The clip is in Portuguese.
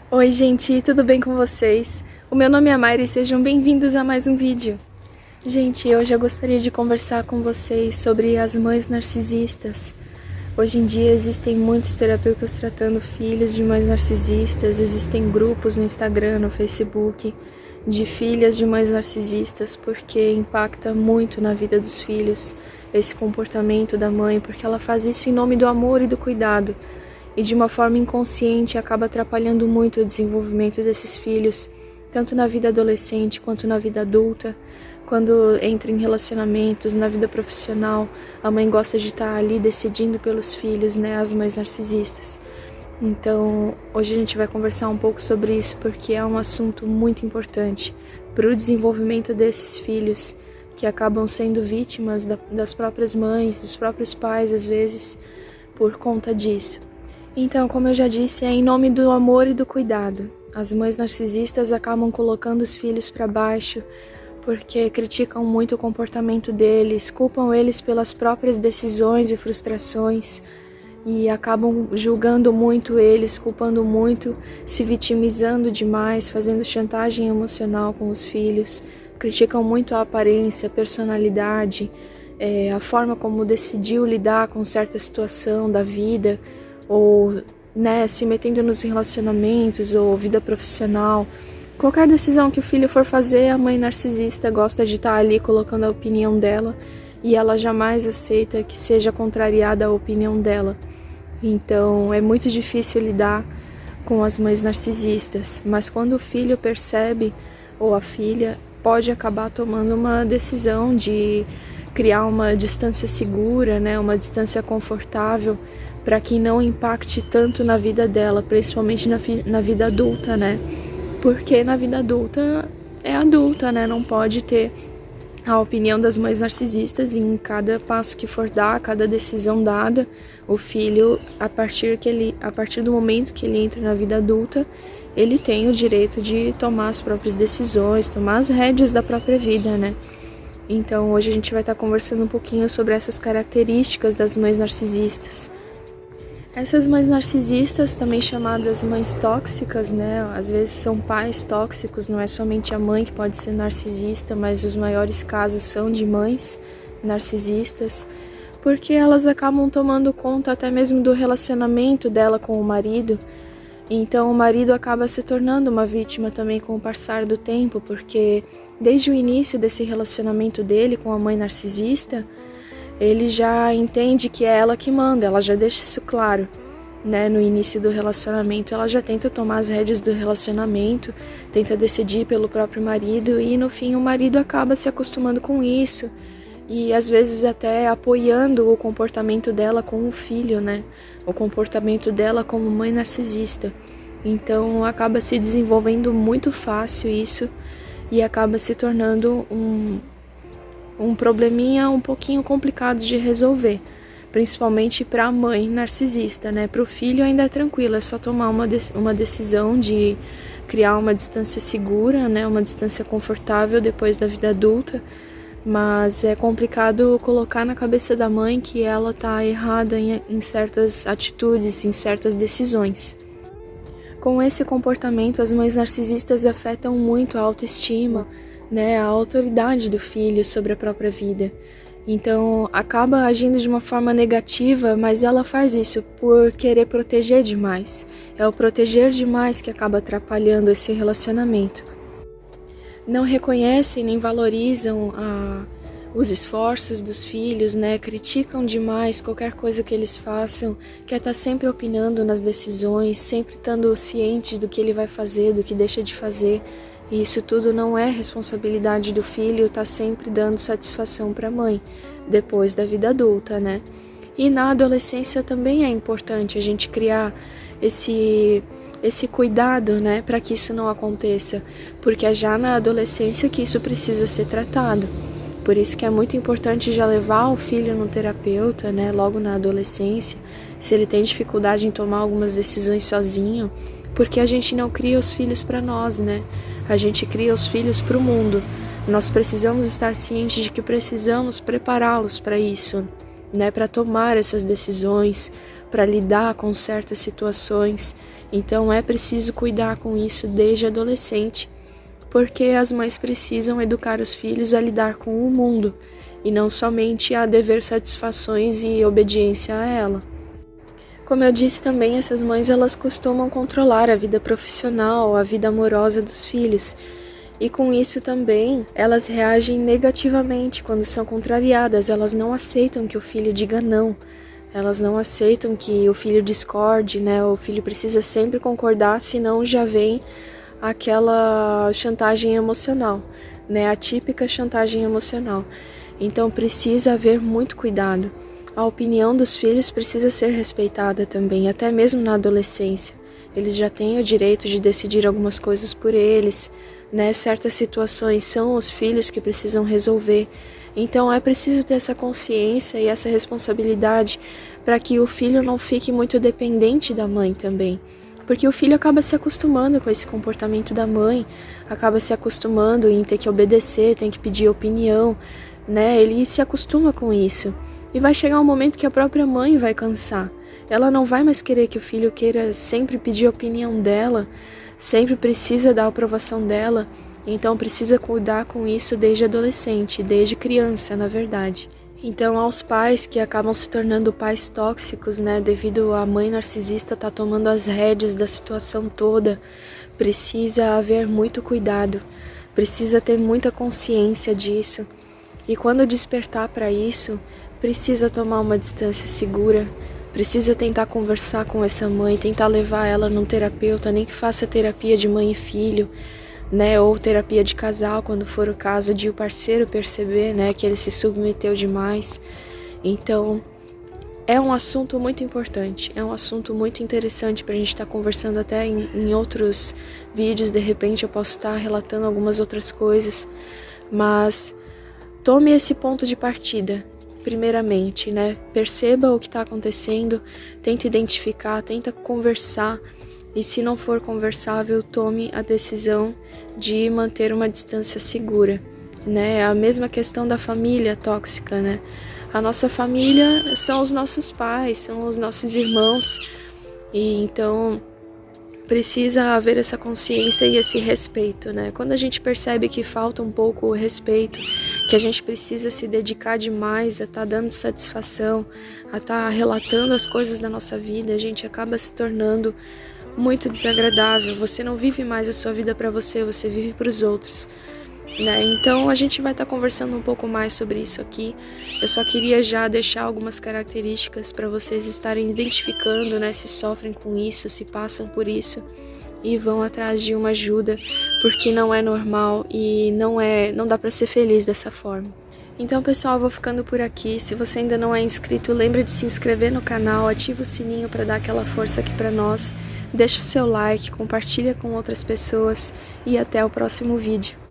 Oi gente, tudo bem com vocês? O meu nome é Mayra e sejam bem-vindos a mais um vídeo. Gente, hoje eu gostaria de conversar com vocês sobre as mães narcisistas. Hoje em dia existem muitos terapeutas tratando filhos de mães narcisistas, existem grupos no Instagram, no Facebook, de filhas de mães narcisistas, porque impacta muito na vida dos filhos esse comportamento da mãe, porque ela faz isso em nome do amor e do cuidado. E de uma forma inconsciente acaba atrapalhando muito o desenvolvimento desses filhos, tanto na vida adolescente quanto na vida adulta. Quando entra em relacionamentos, na vida profissional, a mãe gosta de estar ali decidindo pelos filhos, né, as mães narcisistas. Então, hoje a gente vai conversar um pouco sobre isso, porque é um assunto muito importante para o desenvolvimento desses filhos, que acabam sendo vítimas das próprias mães, dos próprios pais, às vezes, por conta disso. Então, como eu já disse, é em nome do amor e do cuidado. As mães narcisistas acabam colocando os filhos para baixo porque criticam muito o comportamento deles, culpam eles pelas próprias decisões e frustrações e acabam julgando muito eles, culpando muito, se vitimizando demais, fazendo chantagem emocional com os filhos, criticam muito a aparência, a personalidade, a forma como decidiu lidar com certa situação da vida, ou se metendo nos relacionamentos ou vida profissional. Qualquer decisão que o filho for fazer, a mãe narcisista gosta de estar ali colocando a opinião dela e ela jamais aceita que seja contrariada a opinião dela. Então é muito difícil lidar com as mães narcisistas, mas quando o filho percebe, ou a filha, pode acabar tomando uma decisão de criar uma distância segura, uma distância confortável, para que não impacte tanto na vida dela, principalmente na vida adulta, Porque na vida adulta é adulta, não pode ter a opinião das mães narcisistas em cada passo que for dar, cada decisão dada. O filho, a partir do momento que ele entra na vida adulta, ele tem o direito de tomar as próprias decisões, tomar as rédeas da própria vida, Então hoje a gente vai estar conversando um pouquinho sobre essas características das mães narcisistas. Essas mães narcisistas, também chamadas mães tóxicas, às vezes são pais tóxicos, não é somente a mãe que pode ser narcisista, mas os maiores casos são de mães narcisistas, porque elas acabam tomando conta até mesmo do relacionamento dela com o marido. Então o marido acaba se tornando uma vítima também com o passar do tempo, porque desde o início desse relacionamento dele com a mãe narcisista, ele já entende que é ela que manda, ela já deixa isso claro, No início do relacionamento, ela já tenta tomar as rédeas do relacionamento, tenta decidir pelo próprio marido e no fim o marido acaba se acostumando com isso e às vezes até apoiando o comportamento dela com o filho, O comportamento dela como mãe narcisista. Então acaba se desenvolvendo muito fácil isso e acaba se tornando um probleminha um pouquinho complicado de resolver, principalmente para a mãe narcisista, Para o filho ainda é tranquilo, é só tomar uma decisão de criar uma distância segura, Uma distância confortável depois da vida adulta, mas é complicado colocar na cabeça da mãe que ela está errada em certas atitudes, em certas decisões. Com esse comportamento, as mães narcisistas afetam muito a autoestima, a autoridade do filho sobre a própria vida. Então, acaba agindo de uma forma negativa, mas ela faz isso por querer proteger demais. É o proteger demais que acaba atrapalhando esse relacionamento. Não reconhecem nem valorizam os esforços dos filhos, Criticam demais qualquer coisa que eles façam, quer estar sempre opinando nas decisões, sempre estando ciente do que ele vai fazer, do que deixa de fazer. E isso tudo não é responsabilidade do filho, tá sempre dando satisfação para a mãe, depois da vida adulta, E na adolescência também é importante a gente criar esse cuidado, para que isso não aconteça, porque é já na adolescência que isso precisa ser tratado. Por isso que é muito importante já levar o filho no terapeuta, logo na adolescência, se ele tem dificuldade em tomar algumas decisões sozinho, porque a gente não cria os filhos para nós, A gente cria os filhos para o mundo. Nós precisamos estar cientes de que precisamos prepará-los para isso, Para tomar essas decisões, para lidar com certas situações. Então é preciso cuidar com isso desde adolescente, porque as mães precisam educar os filhos a lidar com o mundo e não somente a dever satisfações e obediência a ela. Como eu disse também, essas mães elas costumam controlar a vida profissional, a vida amorosa dos filhos. E com isso também elas reagem negativamente quando são contrariadas, elas não aceitam que o filho diga não. Elas não aceitam que o filho discorde, né? O filho precisa sempre concordar, senão já vem aquela chantagem emocional, né? A típica chantagem emocional. Então precisa haver muito cuidado. A opinião dos filhos precisa ser respeitada também, até mesmo na adolescência. Eles já têm o direito de decidir algumas coisas por eles, né? Certas situações são os filhos que precisam resolver. Então é preciso ter essa consciência e essa responsabilidade para que o filho não fique muito dependente da mãe também. Porque o filho acaba se acostumando com esse comportamento da mãe, acaba se acostumando em ter que obedecer, tem que pedir opinião, né? Ele se acostuma com isso. E vai chegar um momento que a própria mãe vai cansar. Ela não vai mais querer que o filho queira sempre pedir a opinião dela, sempre precisa da aprovação dela. Então precisa cuidar com isso desde adolescente, desde criança, na verdade. Então aos pais que acabam se tornando pais tóxicos, né, devido à mãe narcisista estar tomando as rédeas da situação toda, precisa haver muito cuidado, precisa ter muita consciência disso. E quando despertar para isso, precisa tomar uma distância segura, precisa tentar conversar com essa mãe, tentar levar ela num terapeuta, nem que faça terapia de mãe e filho, né, ou terapia de casal, quando for o caso de o parceiro perceber, né, que ele se submeteu demais. Então, é um assunto muito importante, é um assunto muito interessante para a gente estar conversando até em outros vídeos. De repente eu posso estar relatando algumas outras coisas, mas tome esse ponto de partida, primeiramente, né, perceba o que está acontecendo, tente identificar, tenta conversar. E se não for conversável, tome a decisão de manter uma distância segura, né? A mesma questão da família tóxica, né? A nossa família são os nossos pais, são os nossos irmãos. E então precisa haver essa consciência e esse respeito, né? Quando a gente percebe que falta um pouco o respeito, que a gente precisa se dedicar demais a estar dando satisfação, a estar relatando as coisas da nossa vida, a gente acaba se tornando muito desagradável. Você não vive mais a sua vida para você, você vive para os outros, né? Então a gente vai estar conversando um pouco mais sobre isso aqui. Eu só queria já deixar algumas características para vocês estarem identificando, né, se sofrem com isso, se passam por isso e vão atrás de uma ajuda, porque não é normal e não dá para ser feliz dessa forma. Então, pessoal, eu vou ficando por aqui. Se você ainda não é inscrito, lembre de se inscrever no canal, ativa o sininho para dar aquela força aqui para nós. Deixa o seu like, compartilha com outras pessoas e até o próximo vídeo.